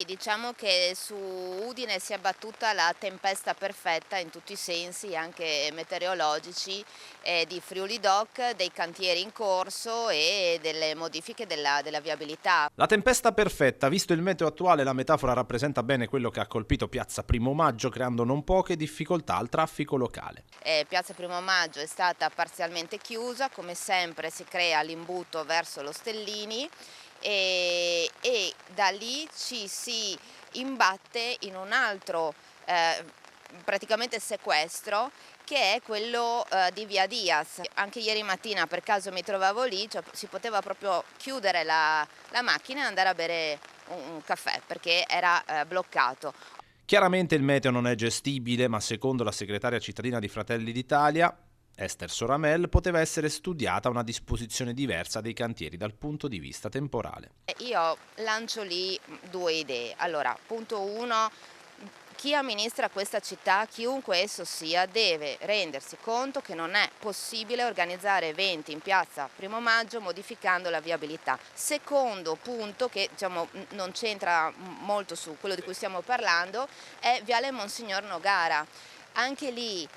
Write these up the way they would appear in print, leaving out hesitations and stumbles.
diciamo che su Udine si è abbattuta la tempesta perfetta in tutti i sensi, anche meteorologici, di Friuli Doc, dei cantieri in corso e delle modifiche della viabilità. La tempesta perfetta, visto il meteo attuale, la metafora rappresenta bene quello che ha colpito Piazza Primo Maggio, creando non poche difficoltà al traffico locale. Piazza Primo Maggio è stata parzialmente chiusa, come sempre si crea l'imbuto verso l'Ostellini e da lì ci si imbatte in un altro praticamente sequestro, che è quello di Via Diaz. Anche ieri mattina per caso mi trovavo lì, cioè, si poteva proprio chiudere la macchina e andare a bere un caffè perché era bloccato. Chiaramente il meteo non è gestibile, ma secondo la segretaria cittadina di Fratelli d'Italia, Esther Soramel, poteva essere studiata una disposizione diversa dei cantieri dal punto di vista temporale. Io lancio lì due idee. Allora, punto uno, chi amministra questa città, chiunque esso sia, deve rendersi conto che non è possibile organizzare eventi in piazza Primo Maggio modificando la viabilità. Secondo punto, che diciamo non c'entra molto su quello di cui stiamo parlando, è Viale Monsignor Nogara. Anche lì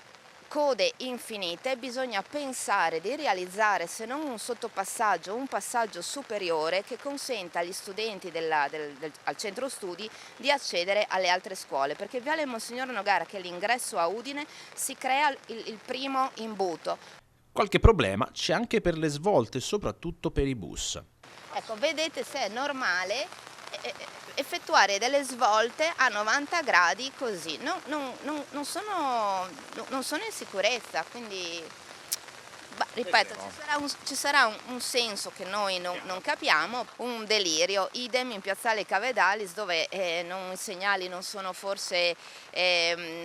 code infinite, bisogna pensare di realizzare se non un sottopassaggio, un passaggio superiore che consenta agli studenti al centro studi di accedere alle altre scuole, perché Viale Monsignor Nogara, che è l'ingresso a Udine, si crea il primo imbuto. Qualche problema c'è anche per le svolte, soprattutto per i bus. Ecco, vedete se è normale effettuare delle svolte a 90 gradi così, non sono in sicurezza, quindi ripeto, ci sarà un senso che noi non capiamo, un delirio, idem in piazzale Cavedalis dove i segnali non sono forse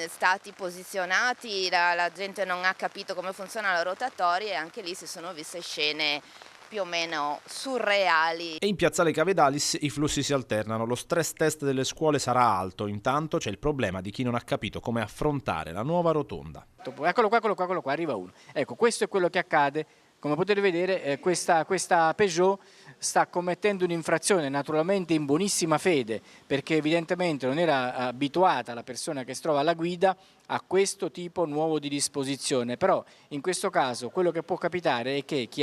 stati posizionati, la gente non ha capito come funziona la rotatoria e anche lì si sono viste scene più o meno surreali. E in piazzale Cavedalis i flussi si alternano, lo stress test delle scuole sarà alto, intanto c'è il problema di chi non ha capito come affrontare la nuova rotonda. Eccolo qua, arriva uno. Ecco, questo è quello che accade. Come potete vedere questa Peugeot sta commettendo un'infrazione, naturalmente in buonissima fede, perché evidentemente non era abituata la persona che si trova alla guida a questo tipo nuovo di disposizione. Però in questo caso quello che può capitare è che chi